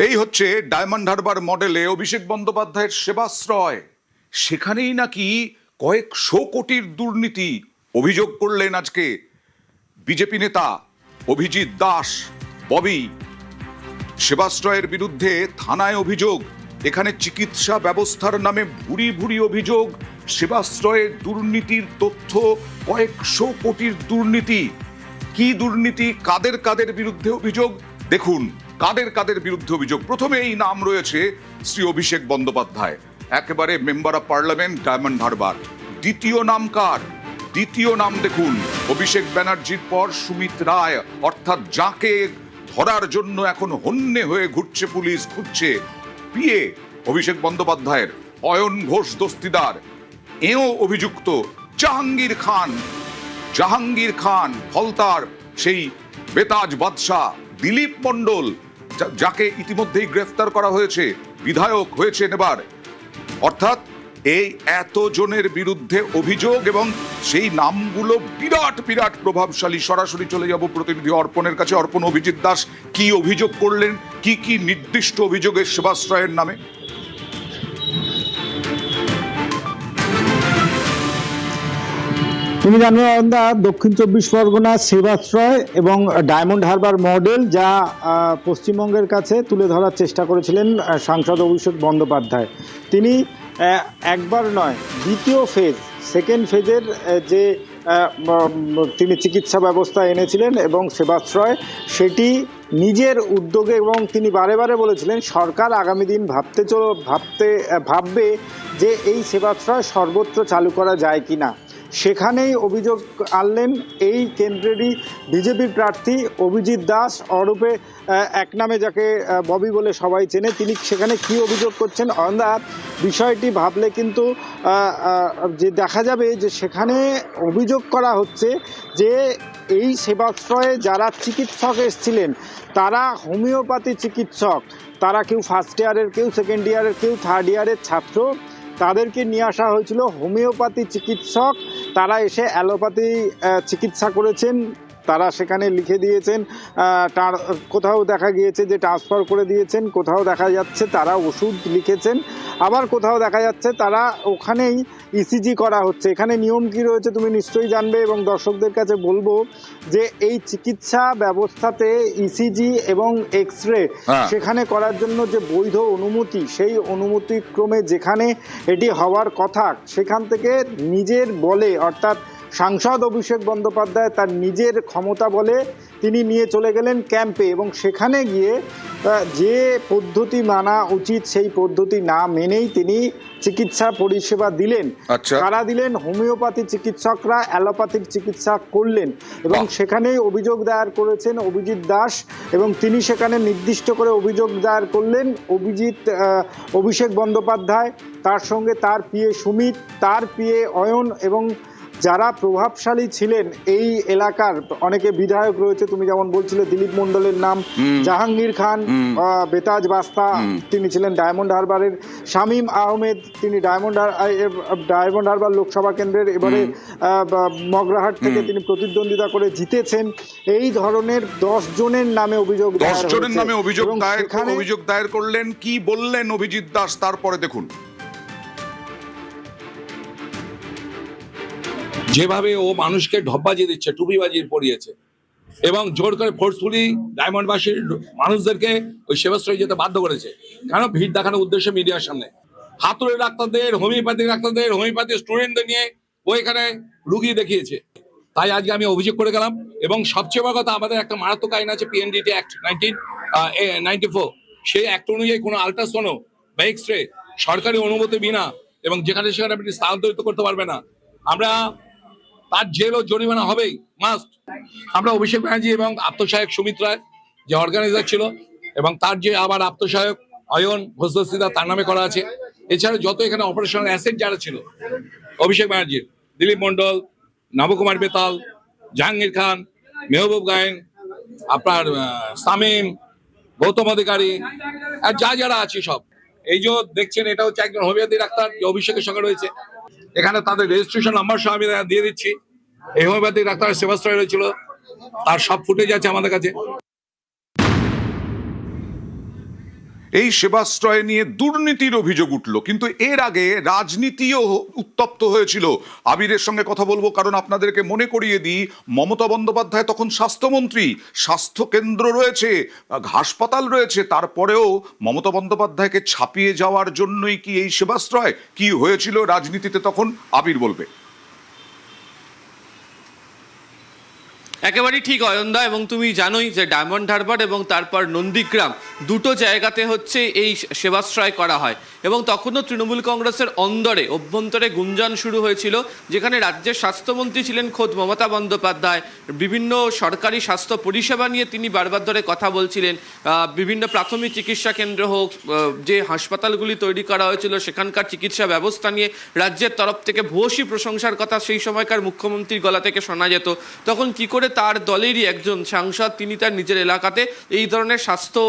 এই হচ্ছে ডায়মন্ড হারবার মডেলে অভিষেক বন্দ্যোপাধ্যায়ের সেবাশ্রয়। সেখানেই নাকি কয়েকশো কোটির দুর্নীতি অভিযোগ করলেন আজকে বিজেপি নেতা অভিজিৎ দাস ববি। সেবাশ্রয়ের বিরুদ্ধে থানায় অভিযোগ, এখানে চিকিৎসা ব্যবস্থার নামে ভুরি ভুরি অভিযোগ, সেবাশ্রয়ের দুর্নীতির তথ্য, কয়েকশো কোটির দুর্নীতি। কি দুর্নীতি, কাদের কাদের বিরুদ্ধে অভিযোগ, দেখুন কাদের কাদের বিরুদ্ধে অভিযোগ। প্রথমে এই নাম রয়েছে শ্রী অভিষেক বন্দ্যোপাধ্যায়, একেবারে member of parliament diamond Harbour. দ্বিতীয় নাম কার? দ্বিতীয় নাম দেখুন, অভিষেক ব্যানার্জির পর সুমিত রায়, অর্থাৎ যাকে ধরার জন্য এখন হন্যে হয়ে ঘুরছে পুলিশ, খুঁজছে পিএ অভিষেক বন্দ্যোপাধ্যায়ের, অয়ন ঘোষ দস্তিদার, এও অভিযুক্ত। জাহাঙ্গীর খান ফলতার, সেই বেতাজ বাদশাহ দিলীপ মণ্ডল, যাকে ইতিমধ্যেই গ্রেফতার করা হয়েছে, বিধায়ক হয়েছেন এবার। অর্থাৎ এই এতজনের বিরুদ্ধে অভিযোগ, এবং সেই নামগুলো বিরাট বিরাট প্রভাবশালী। সরাসরি চলে যাব প্রতিনিধি অর্পণের কাছে। অর্পণ, অভিজিৎ দাস কি অভিযোগ করলেন, কি কি নির্দিষ্ট অভিযোগের সেবাশ্রয়ের নামে? তুমি জানো দক্ষিণ 24 পরগনা সেবাশ্রয় এবং ডায়মন্ড হারবার মডেল যা পশ্চিমবঙ্গের কাছে তুলে ধরার চেষ্টা করেছিলেন সাংসদ অভিষেক বন্দ্যোপাধ্যায়। তিনি একবার নয়, দ্বিতীয় ফেজ, সেকেন্ড ফেজের যে তিনি চিকিৎসা ব্যবস্থা এনেছিলেন এবং সেবাশ্রয়, সেটি নিজের উদ্যোগে, এবং তিনি বারে বারে বলেছিলেন সরকার আগামী দিন ভাববে যে এই সেবাশ্রয় সর্বত্র চালু করা যায় কিনা। সেখানেই অভিযোগ আনলেন এই কেন্দ্রেরই বিজেপি প্রার্থী অভিজিৎ দাস, ওরফে এক নামে যাকে ববি বলে সবাই চেনে। তিনি সেখানে কি অভিযোগ করছেন, বিষয়টি ভাবলে কিন্তু যে দেখা যাবে যে সেখানে অভিযোগ করা হচ্ছে যে এই সেবাশ্রয়ে যারা চিকিৎসক এসেছিলেন তারা হোমিওপ্যাথি চিকিৎসক, তারা কেউ ফার্স্ট ইয়ারের, কেউ সেকেন্ড ইয়ারের, কেউ থার্ড ইয়ারের ছাত্র, তাদেরকে নিয়ে আসা হয়েছিল হোমিওপ্যাথি চিকিৎসক। তারা এসে অ্যালোপ্যাথি চিকিৎসা করেছেন, তারা সেখানে লিখে দিয়েছেন, কোথাও দেখা গিয়েছে যে ট্রান্সফার করে দিয়েছেন, কোথাও দেখা যাচ্ছে তারা ওষুধ লিখেছেন, আবার কোথাও দেখা যাচ্ছে তারা ওখানেই ইসিজি করা হচ্ছে। এখানে নিয়ম কি রয়েছে তুমি নিশ্চয়ই জানবে, এবং দর্শকদের কাছে বলবো যে এই চিকিৎসা ব্যবস্থাতে ইসিজি এবং এক্স রে সেখানে করার জন্য যে বৈধ অনুমতি, সেই অনুমতি ক্রমে যেখানে এটি হওয়ার কথা, সেখান থেকে নিজের বলে, অর্থাৎ সাংসদ অভিষেক বন্দ্যোপাধ্যায় তার নিজের ক্ষমতা বলে তিনি নিয়ে চলে গেলেন ক্যাম্পে, এবং সেখানে গিয়ে যে পদ্ধতি মানা উচিত সেই পদ্ধতি না মেনেই তিনি চিকিৎসা পরিষেবা দিলেন। কারা দিলেন? হোমিওপ্যাথি চিকিৎসকরা অ্যালোপ্যাথিক চিকিৎসা করলেন, এবং সেখানেই অভিযোগ দায়ের করেছেন অভিজিৎ দাস, এবং তিনি সেখানে নির্দিষ্ট করে অভিযোগ দায়ের করলেন অভিষেক বন্দ্যোপাধ্যায়, তার সঙ্গে তার পিএ সুমিত, তার পিএ অয়ন, এবং যারা প্রভাবশালী ছিলেন এই এলাকার অনেকে বিধায়ক রয়েছে, তুমি যেমন বলছিলে দিলীপ মণ্ডলের নাম, জাহাঙ্গীর খান, বেতাজ বাস্তা, তিনি ছিলেন ডায়মন্ড হারবারের, শামীম আহমেদ, তিনি ডায়মন্ড হারবার লোকসভা কেন্দ্রের এবারে মগরাহাট থেকে তিনি প্রতিদ্বন্দ্বিতা করে জিতেছেন। এই ধরনের 10 জনের নামে অভিযোগ দায়ের করলেন। কি বললেন অভিজিৎ দাস তারপরে দেখুন। যেভাবে ও মানুষকে ঢপবাজি দিচ্ছে, টুপিবাজি পড়িয়েছে, এবং জোর করে ফোর্সফুলি ডায়মন্ডবাসীর মানুষদেরকে ওই সেবাশ্রয়ে যেতে বাধ্য করেছে। কেন? ভিড় দেখানোর উদ্দেশ্যে মিডিয়ার সামনে। হাতুড়ে ডাক্তারদের, হোমিওপ্যাথি স্টুডেন্টদের নিয়ে ও এখানে রুগী দেখিয়েছে। তাই আজকে আমি অভিযোগ করে গেলাম। এবং সবচেয়ে বড় কথা, আমাদের একটা মারাত্মক আইন আছে, PNDT অ্যাক্ট 1994। সেই অ্যাক্ট অনুযায়ী কোনো আল্ট্রাসোনো বা এক্স রে সরকারি অনুমতি বিনা এবং যেখানে সেখানে আপনি স্থানান্তরিত করতে পারবে না। আমরা তার জেল ও জরিমানা হবেই, মাস্ট। আমরা অভিষেক ব্যানার্জি এবং আত্মসহায়ক সুমিত রায় যে অর্গানাইজার ছিল, এবং তার যে আবার আত্মসহায়ক অয়ন ঘোষ দস্তিদার, তার নামে করা আছে। এছাড়া যত এখানে অপারেশনাল অ্যাসেট যারা ছিল অভিষেক ব্যানার্জির, দিলীপ মণ্ডল, নবকুমার বেতাল, জাহাঙ্গীর খান, মেহবুব গায়েন, আপনার শামীম, গৌতম অধিকারী, আর যারা আছে সব। এই যে দেখছেন, এটা হচ্ছে একজন হোমিওপ্যাথি ডাক্তার যে অভিষেকের সঙ্গে রয়েছে। এখানে তাদের রেজিস্ট্রেশন নাম্বার সহ আমি দিয়ে দিচ্ছি। এই হোমিওপ্যাথি ডাক্তারের সেবাশ্রয় রয়েছিল, তার সব ফুটেজ আছে আমাদের কাছে। এই সেবাশ্রয় নিয়ে দুর্নীতির অভিযোগ উঠল, কিন্তু এর আগে রাজনীতিও উত্তপ্ত হয়েছিল। আবিরের সঙ্গে কথা বলবো, কারণ আপনাদেরকে মনে করিয়ে দিই, মমতা বন্দ্যোপাধ্যায় তখন স্বাস্থ্যমন্ত্রী, স্বাস্থ্য কেন্দ্র রয়েছে, হাসপাতাল রয়েছে, তারপরেও মমতা বন্দ্যোপাধ্যায়কে ছাপিয়ে যাওয়ার জন্যই কি এই সেবাশ্রয়? কি হয়েছিল রাজনীতিতে তখন, আবির বলবে। একেবারেই ঠিক অয়নদা, এবং তুমি জানোই যে ডায়মন্ড হারবার এবং তারপর নন্দীগ্রাম দুটো জায়গাতে হচ্ছে এই সেবাশ্রয় করা হয়, এবং তখনও তৃণমূল কংগ্রেসের অভ্যন্তরে গুঞ্জন শুরু হয়েছিল, যেখানে রাজ্যের স্বাস্থ্যমন্ত্রী ছিলেন খোদ মমতা বন্দ্যোপাধ্যায়। বিভিন্ন সরকারি স্বাস্থ্য পরিষেবা নিয়ে তিনি বারবার ধরে কথা বলছিলেন। বিভিন্ন প্রাথমিক চিকিৎসা কেন্দ্র হোক, যে হাসপাতালগুলি তৈরি করা হয়েছিল সেখানকার চিকিৎসা ব্যবস্থা নিয়ে রাজ্যের তরফ থেকে ভূয়সী প্রশংসার কথা সেই সময়কার মুখ্যমন্ত্রীর গলা থেকে শোনা যেত। তখন কি করে তার দলেরই একজন সাংসদ তিনি তার নিজের এলাকাতে এই ধরনের স্বাস্থ্য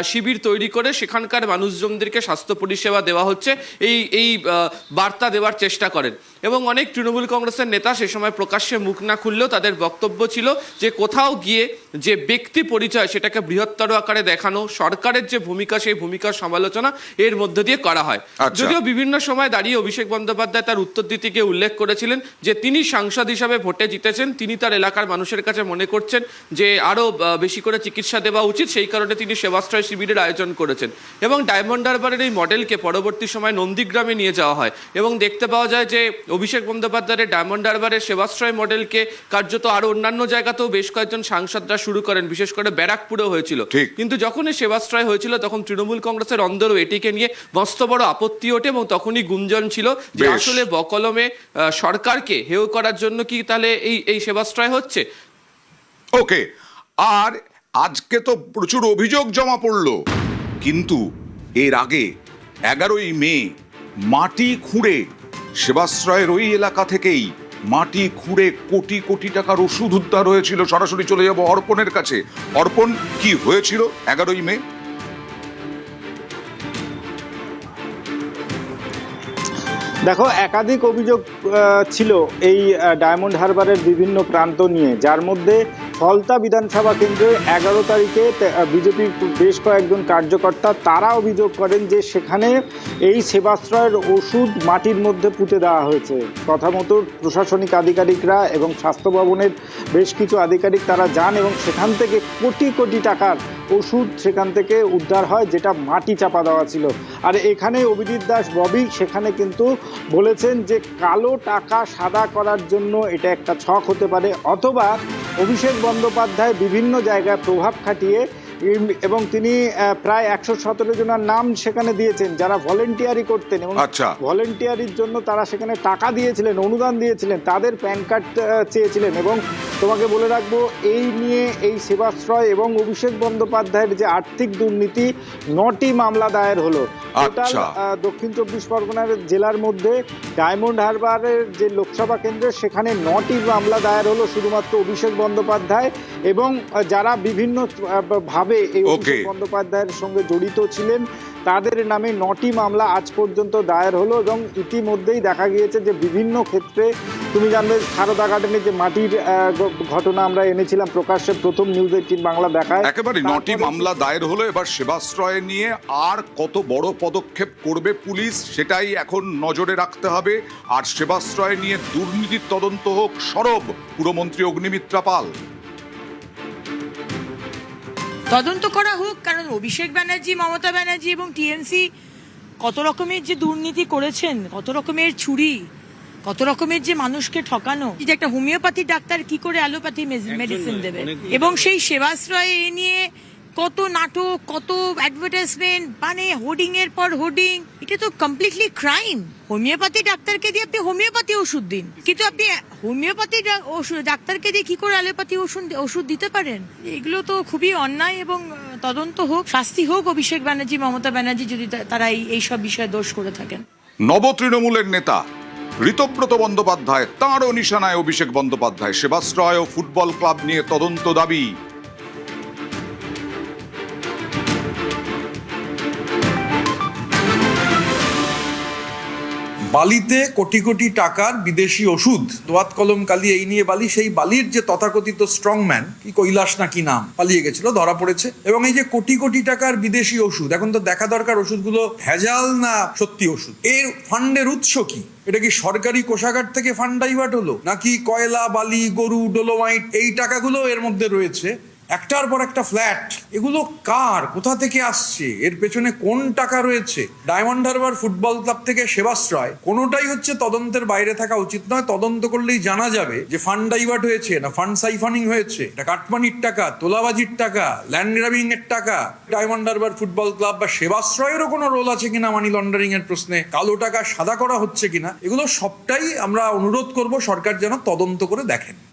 শিবির তৈরি করে সেখানকার মানুষজনদেরকে স্বাস্থ্য পরিষেবা দেওয়া হচ্ছে এই বার্তা দেওয়ার চেষ্টা করেন। এবং অনেক তৃণমূল কংগ্রেসের নেতা সে সময় প্রকাশ্যে মুখ না খুললেও তাদের বক্তব্য ছিল যে কোথাও গিয়ে যে ব্যক্তি পরিচয় সেটাকে বৃহত্তর আকারে দেখানো, সরকারের যে ভূমিকা সেই ভূমিকার সমালোচনা এর মধ্য দিয়ে করা হয়। যদিও বিভিন্ন সময় দাঁড়িয়ে অভিষেক বন্দ্যোপাধ্যায় তার উত্তর দিতে গিয়ে উল্লেখ করেছিলেন যে তিনি সাংসদ হিসাবে ভোটে জিতেছেন, তিনি তার এলাকার মানুষের কাছে মনে করছেন যে আরো বেশি করে চিকিৎসা দেওয়া উচিত, সেই কারণে তিনি সেবাশ্রয় শিবিরের আয়োজন করেছেন। এবং ডায়মন্ড হারবারের এই মডেলকে পরবর্তী সময় নন্দীগ্রামে নিয়ে যাওয়া হয়, এবং দেখতে পাওয়া যায় যে অভিষেক বন্দ্যোপাধ্যায়ের ডায়মন্ড হারবারের সেবাশ্রয় মডেলকে কার্যত আরো অন্যান্য জায়গাতেও বেশ কয়েকজন সাংসদরা শুরু করেন, বিশেষ করে ব্যারাকপুরেও হয়েছিল। কিন্তু যখনই সেবাশ্রয় হয়েছিল তখন তৃণমূল কংগ্রেসের অন্দরও এটিকে নিয়ে মস্ত বড় আপত্তি ওঠে, এবং তখনই গুঞ্জন ছিল যে আসলে বকলমে সরকারকে হেয় করার জন্য কি তাহলে এই সেবাশ্রয় হচ্ছে। ওকে, আর আজকে তো প্রচুর অভিযোগ জমা পড়লো, কিন্তু এর আগে 11ই মে মাটি খুঁড়ে সেবাশ্রয়ের ওই এলাকা থেকেই মাটি খুঁড়ে কোটি কোটি টাকার ওষুধ উদ্ধার হয়েছিল। সরাসরি চলে যাব অর্পণের কাছে। অর্পণ, কি হয়েছিল 11ই মে? দেখো, একাধিক অভিযোগ ছিল এই ডায়মন্ড হারবারের বিভিন্ন প্রান্ত নিয়ে, যার মধ্যে ফলতা বিধানসভা কেন্দ্রে 11 তারিখে বিজেপির বেশ কয়েকজন কার্যকর্তা তারা অভিযোগ করেন যে সেখানে এই সেবাশ্রয়ের ওষুধ মাটির মধ্যে পুঁতে দেওয়া হয়েছে। কথা মতো প্রশাসনিক আধিকারিকরা এবং স্বাস্থ্য ভবনের বেশ কিছু আধিকারিক তারা যান, এবং সেখান থেকে কোটি কোটি টাকার ওষুধ সেখান থেকে উদ্ধার হয়, যেটা মাটি চাপা দেওয়া ছিল। আর এখানে অভিজিৎ দাস ববি সেখানে কিন্তু বলেছেন যে কালো টাকা সাদা করার জন্য এটা একটা ছক হতে পারে, অথবা অভিষেক বন্দ্যোপাধ্যায় বিভিন্ন জায়গায় প্রভাব খাটিয়ে, এবং তিনি প্রায় 117 জনের নাম সেখানে দিয়েছেন যারা ভলেন্টিয়ারি করতেন, এবং ভলেন্টিয়ারির জন্য তারা সেখানে টাকা দিয়েছিলেন, অনুদান দিয়েছিলেন, তাদের প্যান কার্ড চেয়েছিলেন। এবং তোমাকে বলে রাখবো, এই নিয়ে এই সেবাশ্রয় এবং অভিষেক বন্দ্যোপাধ্যায়ের যে আর্থিক দুর্নীতি 9টি মামলা দায়ের হলো। টোটাল দক্ষিণ 24 পরগনার জেলার মধ্যে ডায়মন্ড হারবারের যে লোকসভা কেন্দ্র সেখানে 9টি মামলা দায়ের হলো শুধুমাত্র অভিষেক বন্দ্যোপাধ্যায় এবং যারা বিভিন্ন ভাবে এই অভিষেক বন্দ্যোপাধ্যায়ের সঙ্গে জড়িত ছিলেন তাদের নামে 9টি মামলা আজ পর্যন্ত দায়ের হলো। এবং ইতিমধ্যেই দেখা গিয়েছে যে বিভিন্ন ক্ষেত্রে, তুমি জানবে সারদা গার্ডেনে যে মাটির ঘটনা আমরা এনেছিলাম প্রকাশ্যে, প্রথম নিউজ 18 বাংলা দেখায় একেবারে 9টি মামলা দায়ের হলো। এবার সেবাশ্রয় নিয়ে আর কত বড় পদক্ষেপ করবে পুলিশ সেটাই এখন নজরে রাখতে হবে। আর সেবাশ্রয় নিয়ে দুর্নীতির তদন্ত হোক সরব, পুরমন্ত্রী অগ্নিমিত্রা পাল। তদন্ত করা হোক, কারণ অভিষেক ব্যানার্জি, মমতা ব্যানার্জি এবং টিএমসি কত রকমের যে দুর্নীতি করেছেন, কত রকমের চুরি, কত রকমের যে মানুষকে ঠকানো, যে একটা হোমিওপ্যাথি ডাক্তার কি করে অ্যালোপ্যাথি মেডিসিন দেবে, এবং সেই সেবাশ্রয়ে এ নিয়ে কত নাটক, কত অ্যাডভার্টাইজমেন্ট, মানে হোর্ডিং এর পর হোর্ডিং, এটা তো কমপ্লিটলি ক্রাইম। হোমিওপ্যাথি ডাক্তারকে দিয়ে আপনি হোমিওপ্যাথি ওষুধ দিন, কিন্তু আপনি হোমিওপ্যাথি ডাক্তারকে দিয়ে কি করে অ্যালোপ্যাথি ওষুধ দিতে পারেন? এগুলো তো খুবই অন্যায়, এবং তদন্ত হোক, শাস্তি হোক অভিষেক ব্যানার্জি, মমতা ব্যানার্জি যদি তারা এইসব বিষয়ে দোষ করে থাকেন। নব তৃণমূলের নেতা ঋতব্রত বন্দ্যোপাধ্যায়, তাঁরও নিশানায় অভিষেক বন্দ্যোপাধ্যায়। সেবাশ্রয় ও ফুটবল ক্লাব নিয়ে তদন্ত দাবি। বালিতে কোটি কোটি টাকার বিদেশি ওষুধ, দোয়াত কলম কালি এই নিয়ে বালি, সেই বালির যে তথাকথিত স্ট্রংম্যান, কি কৈলাস না কি নাম, পালিয়ে গেছিল, ধরা পড়েছে। এবং এই যে কোটি কোটি টাকার বিদেশি ওষুধ, এখন তো দেখা দরকার ওষুধগুলো ভেজাল না সত্যি ওষুধ। এর ফান্ডের উৎস কি? এটা কি সরকারি কোষাগার থেকে ফান্ড ডাইভার্ট হলো, নাকি কয়লা, বালি, গরু, ডোলোমাইট এই টাকাগুলো এর মধ্যে রয়েছে? একটার পর একটা ফ্ল্যাট, এগুলো কার, কোথা থেকে আসছে, এর পেছনে কোন টাকা রয়েছে? ডায়মন্ড হারবার ফুটবল ক্লাব থেকে সেবাশ্রয়, কোনোটাই হচ্ছে তদন্তের বাইরে থাকা উচিত নয়। তদন্ত করলেই জানা যাবে যে ফান্ড ডাইভার্ট হয়েছে না ফান্ড সাইফানিং হয়েছে, এটা কাটমানির টাকা, তোলাবাজির টাকা, ল্যান্ড গ্রাবিং এর টাকা। ডায়মন্ড হারবার ফুটবল ক্লাব বা সেবাশ্রয়েরও কোনো রোল আছে কিনা মানি লন্ডারিং এর প্রশ্নে, কালো টাকা সাদা করা হচ্ছে কিনা, এগুলো সবটাই আমরা অনুরোধ করব সরকার যেন তদন্ত করে দেখেন।